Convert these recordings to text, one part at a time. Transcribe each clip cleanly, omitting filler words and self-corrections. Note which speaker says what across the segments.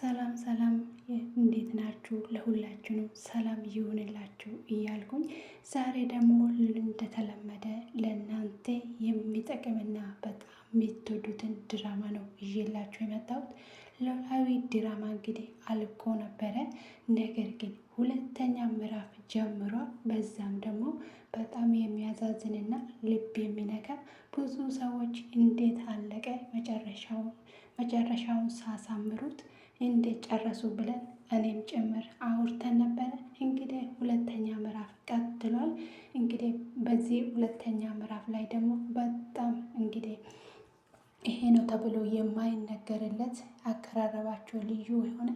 Speaker 1: ሰላም ሰላም እንዴት ናችሁ? ለሁላችንም ሰላም ይሁንላችሁ እያልኩኝ ዛሬ ደግሞ እንደተለመደ ለእናንተ የሚጠቅምና በጣም የምትወዱትን ድራማ ነው ይዤላችሁ የመጣሁት። ኖላዊ ድራማ እንግዲህ አልቆ ነበረ። ነገር ግን ሁለተኛ ምዕራፍ ጀምሯል። በዛም ደግሞ በጣም የሚያዛዝንና ልብ የሚነካ ብዙ ሰዎች እንዴት አለቀ መጨረሻውን ሳሳምሩት እንዴት ጨረሱ ብለን እኔም ጭምር አውርተን ነበረ። እንግዲህ ሁለተኛ ምዕራፍ ቀጥሏል። እንግዲህ በዚህ ሁለተኛ ምዕራፍ ላይ ደግሞ በጣም እንግዲህ ይሄ ነው ተብሎ የማይነገርለት አቀራረባቸው ልዩ የሆነ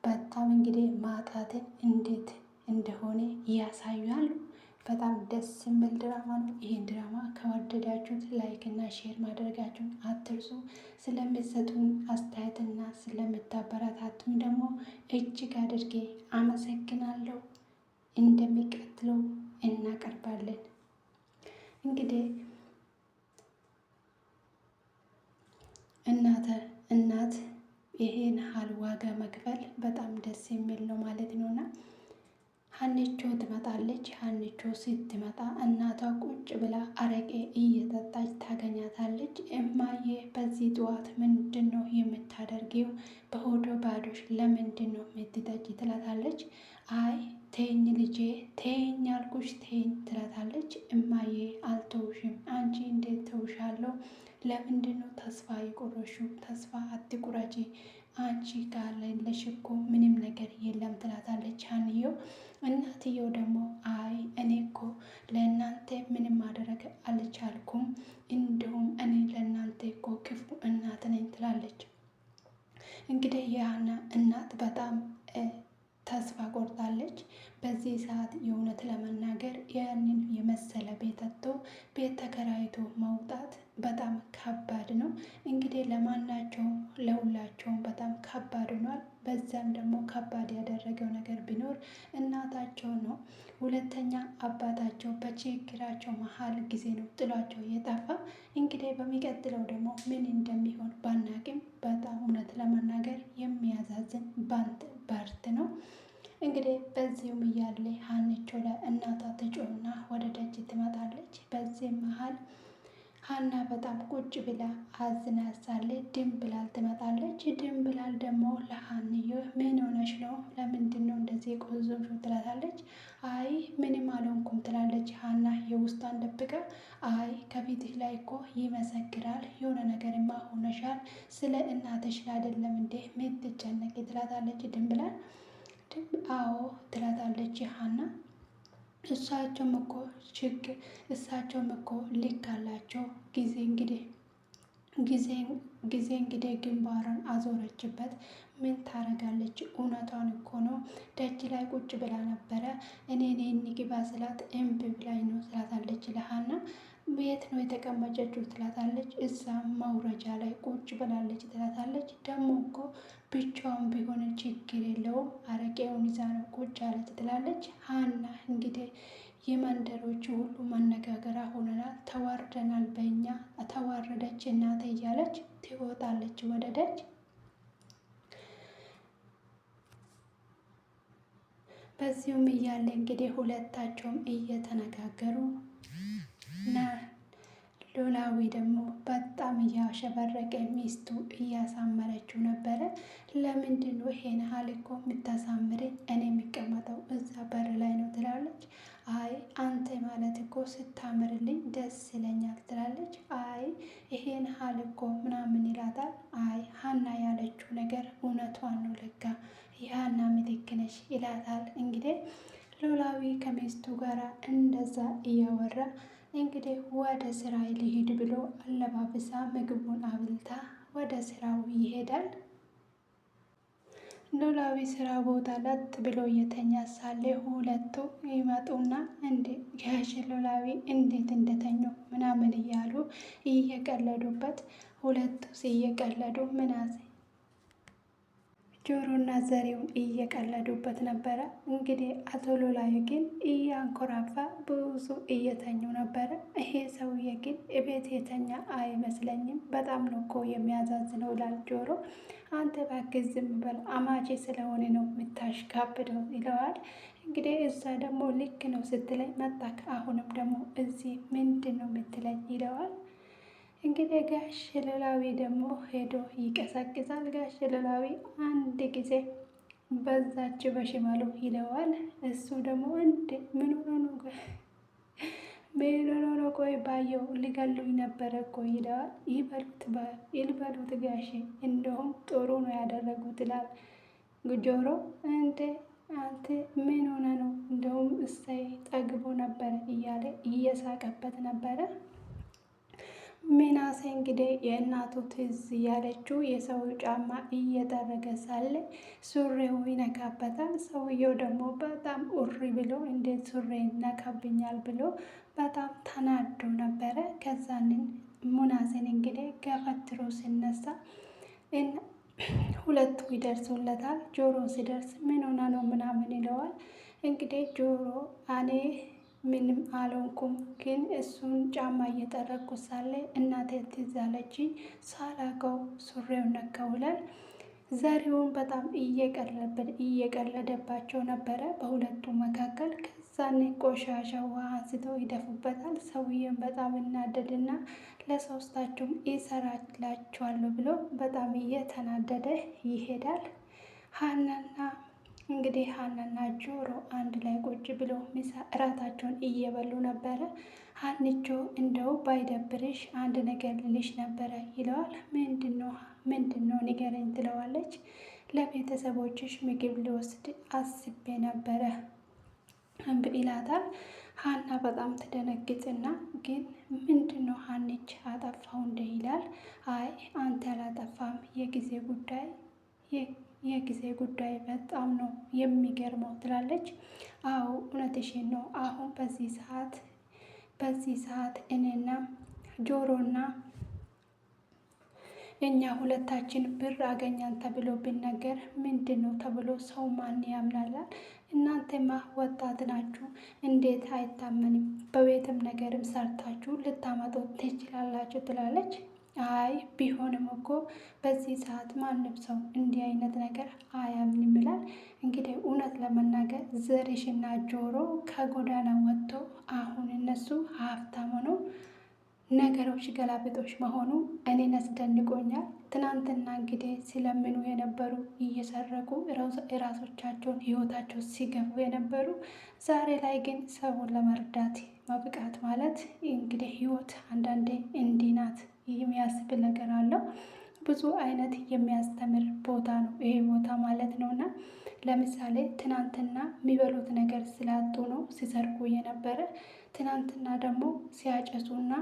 Speaker 1: በጣም እንግዲህ ማጣትን እንዴት እንደሆነ ያሳያሉ። በጣም ደስ የሚል ድራማ ነው። ይህን ድራማ ከወደዳችሁት ላይክ እና ሼር ማድረጋችሁን አትርሱ። ስለምትሰጡን አስተያየትና ስለምታበረታቱኝ ደግሞ እጅግ አድርጌ አመሰግናለሁ። እንደሚቀጥለው እናቀርባለን። እንግዲህ እናት ይሄን ያህል ዋጋ መክፈል በጣም ደስ የሚል ነው ማለት ነውና ሀኒቾ ትመጣለች። ሀኒቾ ስትመጣ እናቷ ቁጭ ብላ አረቄ እየጠጣች ታገኛታለች። እማዬ በዚህ ጠዋት ምንድን ነው የምታደርጊው? በሆዶ ባዶሽ ለምንድን ነው የምትጠጪ? ትላታለች። አይ ተይኝ ልጄ ተይኝ አልኩሽ ተይኝ ትላታለች። እማዬ አልተውሽም። አንቺ እንዴት ተውሻለሁ? ለምንድን ነው ተስፋ የቆረሽው? ተስፋ አትቁረጪ፣ አንቺ ካለለሽ እኮ ምንም ነገር የለም ትላታለች ሀንየው። እናትየው ደግሞ አይ እኔ እኮ ለእናንተ ምንም ማድረግ አልቻልኩም፣ እንዲሁም እኔ ለእናንተ እኮ ክፉ እናት ነኝ ትላለች። እንግዲህ የሀና እናት በጣም ተስፋ ቆርጣለች። በዚህ ሰዓት የእውነት ለመናገር ያንን የመሰለ ቤት አጥቶ ቤት ተከራይቶ መውጣት በጣም ከባድ ነው። እንግዲህ ለማናቸውም ለሁላቸውም በጣም ከባድ ሆኗል። በዛም ደግሞ ከባድ ያደረገው ነገር ቢኖር እናታቸው ነው። ሁለተኛ አባታቸው በችግራቸው መሀል ጊዜ ነው ጥሏቸው የጠፋ። እንግዲህ በሚቀጥለው ደግሞ ምን እንደሚሆን ባናቅም በጣም እውነት ለመናገር የሚያዛዝን ባርት ነው። እንግዲህ በዚሁም እያለ ሀኒቾ ለእናቷ ትጮህና ወደ ደጅ ትመጣለች። በዚህ መሀል ሀና በጣም ቁጭ ብላ አዝና ሳለች ድንብላል ትመጣለች። ድንብላል ደግሞ ለሀንዮ ምን ሆነሽ ነው? ለምንድን ነው እንደዚህ የቆዘምሽው? ትላታለች። አይ ምንም አልሆንኩም ትላለች ሀና የውስጧን ደብቃ። አይ ከፊትሽ ላይ እኮ ይመሰክራል፣ የሆነ ነገርማ ሆነሻል። ስለ እናትሽ አይደለም እንዴ ምትጨነቂ? ትላታለች ድንብላል። አዎ ትላታለች ሀና። እሳቸውም እኮ ልክ አላቸው። ጊዜ እንግዲህ ግንባሯን አዞረችበት። ምን ታረጋለች? እውነቷን እኮ ነው። ደጅ ላይ ቁጭ ብላ ነበረ። እኔ ግባ ስላት እምቢ ብላኝ ነው ትላታለች ለሀና። የት ነው የተቀመጨችው? ትላታለች። እዛ መውረጃ ላይ ቁጭ ብላለች ትላታለች። ደግሞ እኮ ብቻዋን ቢሆን ችግር የለውም አረቄውን ይዛ ነው ቁጭ አለች ትላለች ሀና። እንግዲህ የመንደሮቹ ሁሉ መነጋገሪያ ሆነናል፣ ተዋርደናል፣ በእኛ ተዋረደች እናቴ እያለች ትወጣለች ወደ ደጅ። በዚሁም እያለ እንግዲህ ሁለታቸውም እየተነጋገሩ ኖላዊ ደግሞ በጣም እያሸበረቀ ሚስቱ እያሳመረችው ነበረ። ለምንድን ነው ይሄን ያህል እኮ የምታሳምረኝ? እኔ የሚቀመጠው እዛ በር ላይ ነው ትላለች። አይ አንተ ማለት እኮ ስታምርልኝ ደስ ይለኛል ትላለች። አይ ይሄን ያህል እኮ ምናምን ይላታል። አይ ሀና ያለችው ነገር እውነቷን ነው ለካ የሀና ምትክ ነሽ ይላታል። እንግዲህ ኖላዊ ከሚስቱ ጋር እንደዛ እያወራ እንግዲህ ወደ ስራ ሊሄድ ብሎ አለባብሳ ምግቡን አብልታ ወደ ስራው ይሄዳል። ኖላዊ ስራ ቦታ ለጥ ብሎ እየተኛ ሳለ ሁለቱ ይመጡና እንዴ ጋሽ ኖላዊ እንዴት እንደተኙ ምናምን እያሉ እየቀለዱበት፣ ሁለቱ እየቀለዱ ምናሴ ጆሮና ዘሬውን እየቀለዱበት ነበረ። እንግዲህ አቶ ኖላዊ ግን እያንኮራፋ ብዙ እየተኙ ነበረ። ይሄ ሰውዬ ግን እቤት የተኛ አይመስለኝም። በጣም ነው እኮ የሚያዛዝነው ይላል ጆሮ። አንተ እባክህ ዝም በል አማቼ ስለሆነ ነው የምታሽካብደው ይለዋል። እንግዲህ እዛ ደግሞ ልክ ነው ስትለኝ መጣክ፣ አሁንም ደግሞ እዚህ ምንድን ነው የምትለኝ ይለዋል። እንግዲህ ጋሽ ኖላዊ ደግሞ ሄዶ ይቀሰቅሳል። ጋሽ ኖላዊ አንድ ጊዜ በዛች በሽመሉ ይለዋል። እሱ ደግሞ እንደ ምን ሆኖ ነው ምን ሆኖ ነው? ቆይ ባየው ሊገሉኝ ነበረ እኮ ይለዋል። ይልበሉት ጋሼ እንደውም ጥሩ ነው ያደረጉት ይላል ጆሮ። እንደ አንተ ምን ሆነ ነው? እንደውም እሰይ ጠግቦ ነበረ እያለ እየሳቀበት ነበረ። ምናሴ እንግዲህ የእናቱ ትዝ ያለችው የሰው ጫማ እየጠረገ ሳለ ሱሪው ይነካበታል። ሰውየው ደግሞ በጣም ኡሪ ብሎ እንዴት ሱሪ ይነካብኛል ብሎ በጣም ተናዶ ነበረ። ከዛንን ሙናሴን እንግዲህ ገፈትሮ ሲነሳ ሁለቱ ይደርሱለታል። ጆሮ ሲደርስ ምን ሆና ነው ምናምን ይለዋል። እንግዲህ ጆሮ እኔ ምንም አልሆንኩም፣ ግን እሱን ጫማ እየጠረኩ ሳለ እናቴ ትዝ አለችኝ ሳላውቀው ሱሪውን ነካው ይላል። ዘሪውን በጣም እየቀለደባቸው ነበረ በሁለቱ መካከል። ከዛኔ ቆሻሻ ውሃ አንስተው ይደፉበታል። ሰውዬውን በጣም እናደድና ለሶስታችሁም ይሰራላችኋለሁ ብሎ በጣም እየተናደደ ይሄዳል። ሀናና እንግዲህ ሀናና ጆሮ አንድ ላይ ቁጭ ብሎ ምሳ እራታቸውን እየበሉ ነበረ። ሀኒቾ እንደው ባይደብርሽ አንድ ነገር ልልሽ ነበረ ይለዋል። ምንድን ነው ንገረኝ ትለዋለች። ለቤተሰቦችሽ ምግብ ሊወስድ አስቤ ነበረ ይላታል። ሀና በጣም ትደነግጥና ግን ምንድን ነው ሀኒች አጠፋው እንደ ይላል። አይ አንተ አላጠፋም፣ የጊዜ ጉዳይ በጣም ነው የሚገርመው ትላለች። አዎ እውነትሽን ነው። አሁን በዚህ ሰዓት እኔና ጆሮና እኛ ሁለታችን ብር አገኛን ተብሎ ቢነገር ምንድን ነው ተብሎ ሰው ማን ያምናላል? እናንተማ ወጣት ናችሁ፣ እንዴት አይታመንም? በቤትም ነገርም ሰርታችሁ ልታመጡ ትችላላችሁ ትላለች። አይ ቢሆንም እኮ በዚህ ሰዓት ማንም ሰው እንዲህ አይነት ነገር አያምንም ይላል። እንግዲህ እውነት ለመናገር ዘርሽና ጆሮ ከጎዳና ወጥቶ አሁን እነሱ ሀብታም ሆነው ነገሮች ገላቢጦች መሆኑ እኔን አስደንቆኛል። ትናንትና እንግዲህ ሲለምኑ የነበሩ እየሰረቁ የራሶቻቸውን ህይወታቸው ሲገፉ የነበሩ ዛሬ ላይ ግን ሰውን ለመርዳት መብቃት ማለት እንግዲህ ህይወት አንዳንዴ እንዲህ ናት የሚያስብል ነገር አለው። ብዙ አይነት የሚያስተምር ቦታ ነው ይሄ ቦታ ማለት ነው። እና ለምሳሌ ትናንትና የሚበሉት ነገር ስላጡ ነው ሲሰርቁ የነበረ። ትናንትና ደግሞ ሲያጨሱና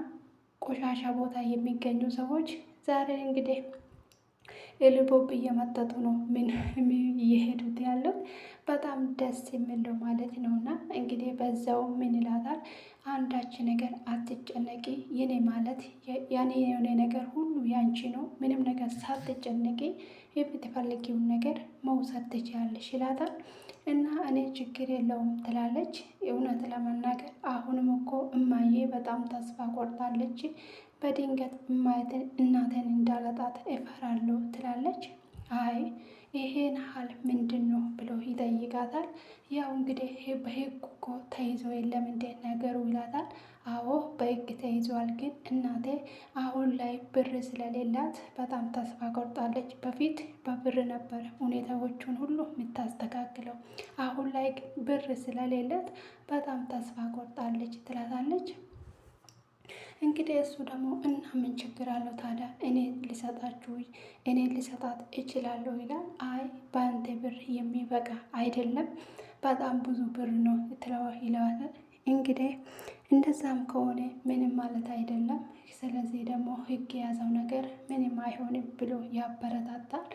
Speaker 1: ቆሻሻ ቦታ የሚገኙ ሰዎች ዛሬ እንግዲህ የልቦብ እየመጠጡ ነው ምን እየሄዱት ያሉት በጣም ደስ የሚለው ማለት ነው። እና እንግዲህ በዛው ምን ይላታል፣ አንዳች ነገር አትጨነቂ፣ የኔ ማለት ያኔ የሆነ ነገር ሁሉ ያንቺ ነው፣ ምንም ነገር ሳትጨነቂ የምትፈልጊውን ነገር መውሰድ ትችያለሽ ይላታል። እና እኔ ችግር የለውም ትላለች። እውነት ለመናገር አሁንም እኮ እማዬ በጣም ተስፋ ቆርጣለች፣ በድንገት እናቴን እንዳላጣት እፈራለሁ ትላለች። አይ ይሄን ሀል ምንድን ነው ብሎ ይጠይቃታል። ያው እንግዲህ በህግ እኮ ተይዞ የለም እንዴ ነገሩ ይላታል። አዎ በህግ ተይዟል፣ ግን እናቴ አሁን ላይ ብር ስለሌላት በጣም ተስፋ ቆርጣለች። በፊት በብር ነበረ ሁኔታዎቹን ሁሉ የምታስተካክለው፣ አሁን ላይ ብር ስለሌላት በጣም ተስፋ ቆርጣለች ትላታለች። እንግዲህ እሱ ደግሞ እና ምን ችግር አለው ታዲያ እኔ ሊሰጣት እችላለሁ ይላል። አይ በአንተ ብር የሚበቃ አይደለም፣ በጣም ብዙ ብር ነው ይለዋል። እንግዲህ እንደዛም ከሆነ ምንም ማለት አይደለም፣ ስለዚህ ደግሞ ህግ የያዘው ነገር ምንም አይሆንም ብሎ ያበረታታል።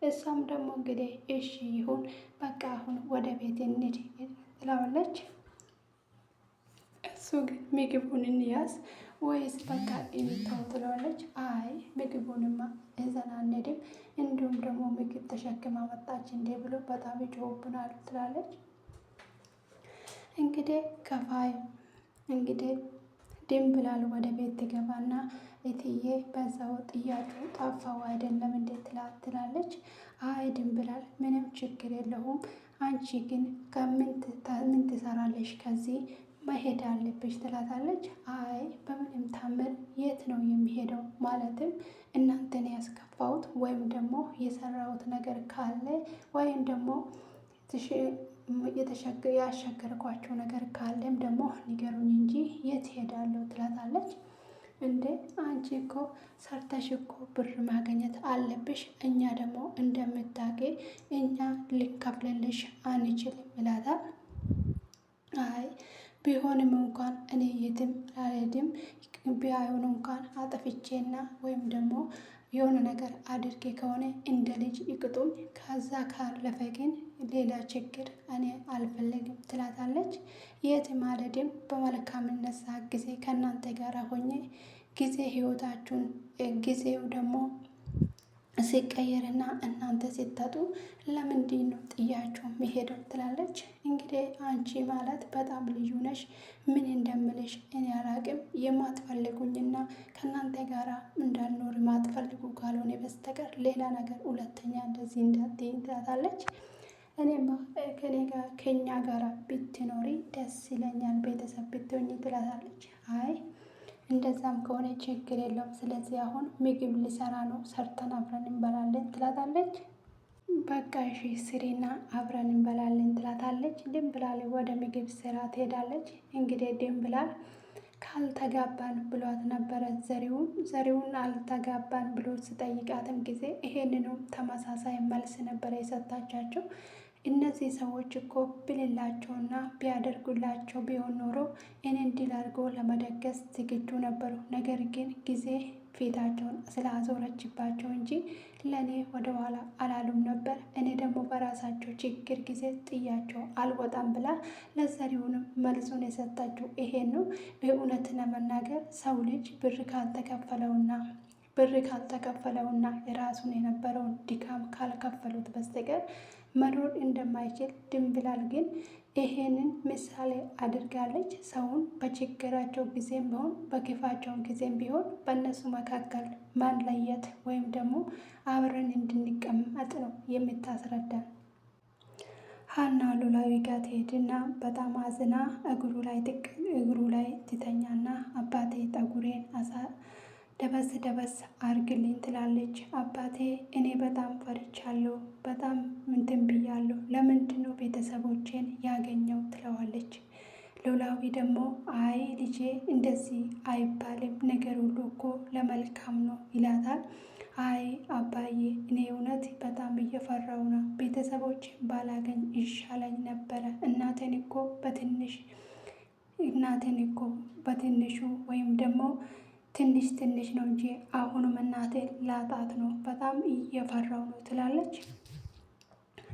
Speaker 1: እሷም ደግሞ እንግዲህ እሺ ይሁን በቃ አሁን ወደ ቤት እንሂድ ትለዋለች። እሱ ግን ምግቡን እንያዝ ወይስ በቃ እንተው ትለዋለች። አይ ምግቡንማ ይዘን አንሄድም፣ እንዲሁም ደግሞ ምግብ ተሸክማ መጣች እንዴ ብሎ በጣም ይጮህብናል ትላለች። እንግዲህ ከፋይ እንግዲህ ድንብላል ወደ ቤት ትገባና እትዬ በዛው ጥያቄው ጠፋው አይደለም እንዴት ትላለች። አይ ድንብላል ምንም ችግር የለውም፣ አንቺ ግን ምን ትሰራለሽ ከዚህ መሄድ አለብሽ ትላታለች። አይ በምንም ታምር የት ነው የሚሄደው? ማለትም እናንተን ያስከፋሁት ወይም ደግሞ የሰራሁት ነገር ካለ ወይም ደግሞ ያሸገርኳቸው ነገር ካለም ደግሞ ንገሩኝ እንጂ የት ሄዳለሁ ትላታለች። እንዴ አንቺ እኮ ሰርተሽ እኮ ብር ማግኘት አለብሽ፣ እኛ ደግሞ እንደምታውቂ እኛ ልንከፍልልሽ አንችልም ይላታል። አይ ቢሆንም እንኳን እኔ የትም አልሄድም፣ ቢሆን እንኳን አጥፍቼና ወይም ደግሞ የሆነ ነገር አድርጌ ከሆነ እንደ ልጅ ይቅጡኝ፣ ከዛ ካለፈ ግን ሌላ ችግር እኔ አልፈለግም ትላታለች። የትም አልሄድም፣ በመልካምነት ሰዓት ጊዜ ከእናንተ ጋር ሆኜ ጊዜ ህይወታችሁን ጊዜው ደግሞ ሲቀየርና እናንተ ሲታጡ ለምንድን ነው ጥያችሁ መሄደው ትላለች። እንግዲህ አንቺ ማለት በጣም ልዩ ነሽ፣ ምን እንደምልሽ እኔ አላቅም። የማትፈልጉኝና ከእናንተ ጋር እንዳልኖር ማትፈልጉ ካልሆነ በስተቀር ሌላ ነገር ሁለተኛ እንደዚህ እንዳትዪ ትላታለች። እኔማ ከኛ ጋር ብትኖሪ ደስ ይለኛል፣ ቤተሰብ ብትሆኝ ትላታለች። አይ እንደዛም ከሆነ ችግር የለውም፣ ስለዚህ አሁን ምግብ ልሰራ ነው፣ ሰርተን አብረን እንበላለን ትላታለች። በቃ እሺ ስሪና አብረን እንበላለን ትላታለች። ድንብላል ወደ ምግብ ስራ ትሄዳለች። እንግዲህ ድንብላል ካልተጋባን ብሏት ነበረ ዘሪውን አልተጋባን ብሎ ስጠይቃትም ጊዜ ይሄንንም ተመሳሳይ መልስ ነበረ የሰጣቻቸው። እነዚህ ሰዎች እኮ ብልላቸውና ቢያደርጉላቸው ቢሆን ኖሮ እኔ እንዲል አድርጎ ለመደገስ ዝግጁ ነበሩ። ነገር ግን ጊዜ ፊታቸውን ስላዞረችባቸው እንጂ ለእኔ ወደኋላ አላሉም ነበር። እኔ ደግሞ በራሳቸው ችግር ጊዜ ጥያቸው አልወጣም ብላ ለዘሪውንም መልሱን የሰጠችው ይሄን ነው። በእውነት ለመናገር ሰው ልጅ ብር ካልተከፈለውና የራሱን የነበረውን ድካም ካልከፈሉት በስተቀር መኖር እንደማይችል ድንብላል ግን ይሄንን ምሳሌ አድርጋለች። ሰውን በችግራቸው ጊዜም ቢሆን በክፋቸው ጊዜም ቢሆን በእነሱ መካከል ማለየት ወይም ደግሞ አብረን እንድንቀመጥ ነው የምታስረዳን። ሀና ኖላዊ ጋር ትሄድና በጣም አዝና እግሩ ላይ ትተኛና አባቴ ጠጉሬን ደበስ አርግልኝ ትላለች። አባቴ እኔ በጣም ፈርቻለሁ፣ በጣም ምንትን ብያለሁ፣ ለምንድነው ቤተሰቦቼን ያገኘው ትለዋለች። ኖላዊ ደግሞ አይ ልጄ እንደዚህ አይባልም፣ ነገር ሁሉ እኮ ለመልካም ነው ይላታል። አይ አባዬ እኔ እውነት በጣም እየፈራው ነው፣ ቤተሰቦቼን ባላገኝ ይሻለኝ ነበረ። እናቴን እኮ በትንሹ ወይም ደግሞ ትንሽ ነው እንጂ አሁንም እናቴን ላጣት ነው፣ በጣም እየፈራው ነው ትላለች።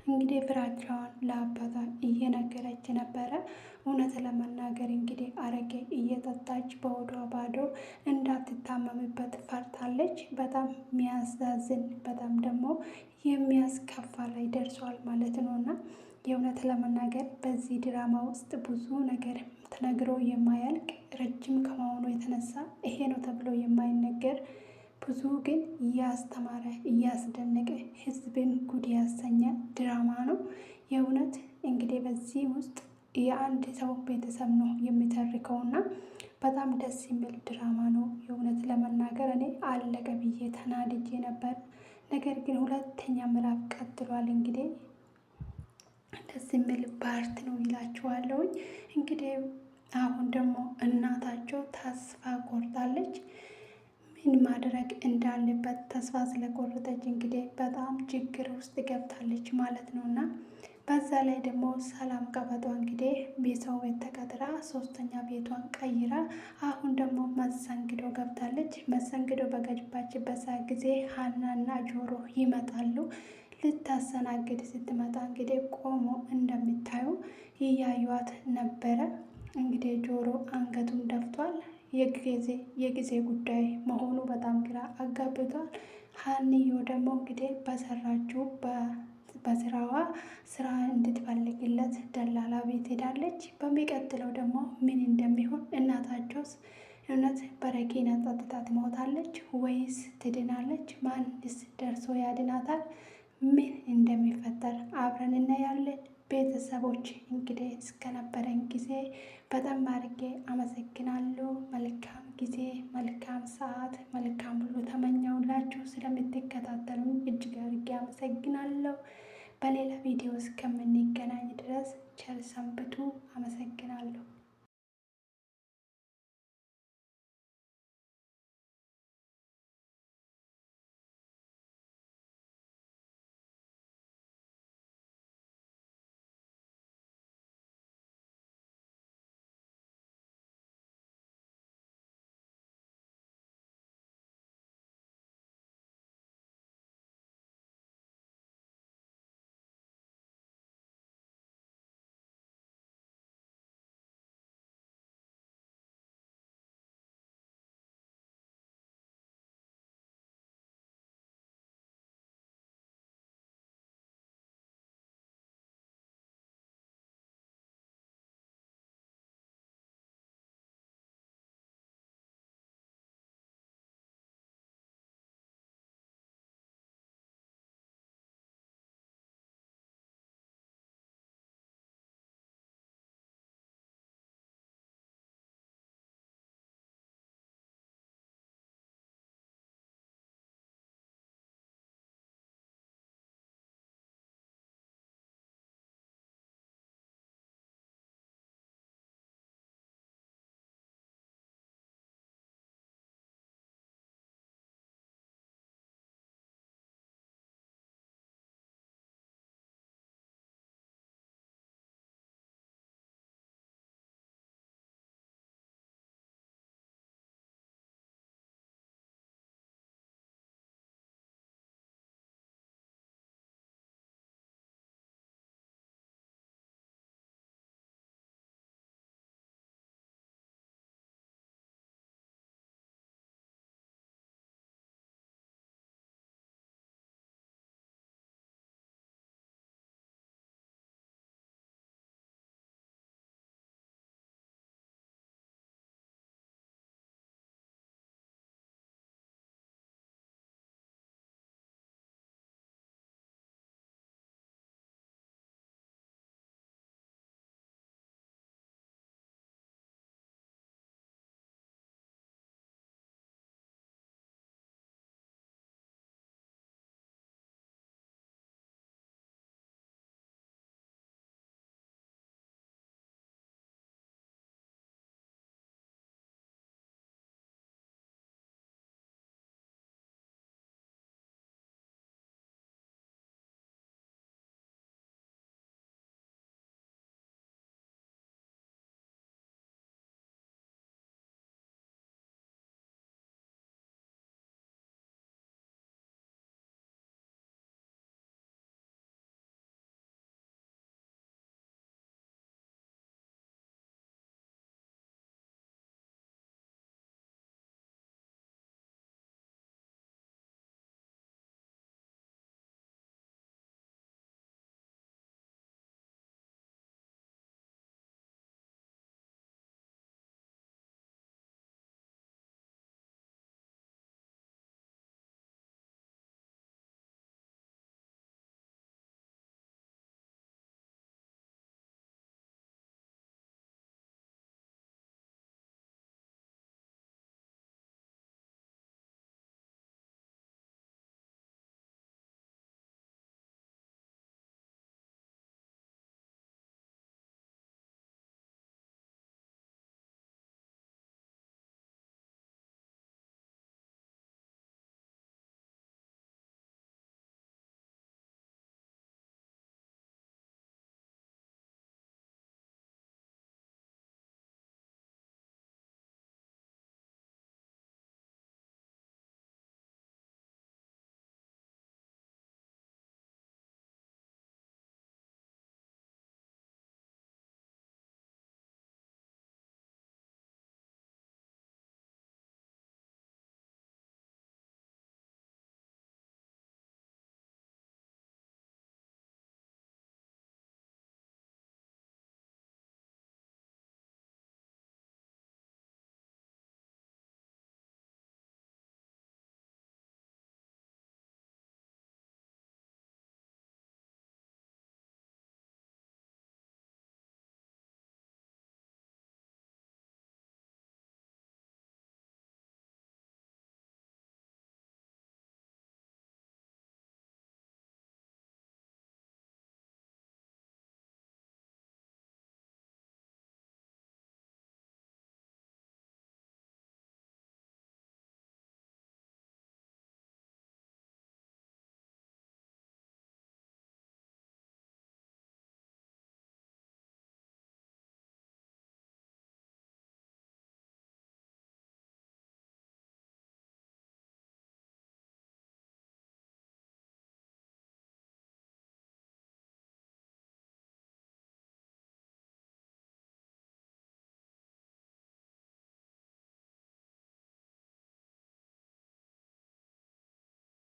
Speaker 1: እንግዲህ ፍራቻዋን ለአባቷ እየነገረች ነበረ። እውነት ለመናገር እንግዲህ አረቄ እየጠጣች በሆዷ ባዶ እንዳትታመምበት ፈርታለች። በጣም የሚያሳዝን በጣም ደግሞ የሚያስከፋ ላይ ደርሷል ማለት ነው። እና የእውነት ለመናገር በዚህ ድራማ ውስጥ ብዙ ነገር ተነግሮ የማያልቅ ረጅም ከመሆኑ የተነሳ ይሄ ነው ተብሎ የማይነገር ብዙ ግን እያስተማረ እያስደነቀ ሕዝብን ጉድ ያሰኘ ድራማ ነው። የእውነት እንግዲህ በዚህ ውስጥ የአንድ ሰው ቤተሰብ ነው የሚተርከውና በጣም ደስ የሚል ድራማ ነው። የእውነት ለመናገር እኔ አለቀ ብዬ ተናድጄ ነበር። ነገር ግን ሁለተኛ ምዕራፍ ቀጥሏል። እንግዲህ ደስ የሚል ፓርት ነው ይላችኋለሁኝ። እንግዲህ አሁን ደግሞ እናታቸው ተስፋ ቆርጣለች። ምን ማድረግ እንዳለበት ተስፋ ስለቆረጠች እንግዲህ በጣም ችግር ውስጥ ገብታለች ማለት ነው። እና በዛ ላይ ደግሞ ሰላም ቀበጧ እንግዲህ ቤተሰው ቤት ተቀጥራ ሶስተኛ ቤቷን ቀይራ አሁን ደግሞ መሰንግዶ ገብታለች። መሰንግዶ በገባችበት ጊዜ ሀናና ጆሮ ይመጣሉ። ልታሰናግድ ስትመጣ እንግዲህ ቆሞ እንደምታዩ እያዩዋት ነበረ። እንግዲህ ጆሮ አንገቱን ደፍቷል። የጊዜ ጉዳይ መሆኑ በጣም ግራ አጋብቷል። ሀንዮ ደግሞ እንግዲህ በሰራችው በስራዋ ስራ እንድትፈልግለት ደላላ ቤት ሄዳለች። በሚቀጥለው ደግሞ ምን እንደሚሆን እናታቸውስ እውነት በረኪና ጠጥታ ትሞታለች ወይስ ትድናለች? ማንስ ደርሶ ያድናታል? ምን እንደሚፈጠር አብረን እናያለን። ቤተሰቦች እንግዲህ እስከነበረን ጊዜ በጣም አድርጌ አመሰግናለሁ። መልካም ጊዜ፣ መልካም ሰዓት፣ መልካም ሁሉ ተመኘውላችሁ። ስለምትከታተሉኝ እጅግ አድርጌ አመሰግናለሁ። በሌላ ቪዲዮ እስከምንገናኝ ድረስ ቸር ሰንብቱ። አመሰግናለሁ።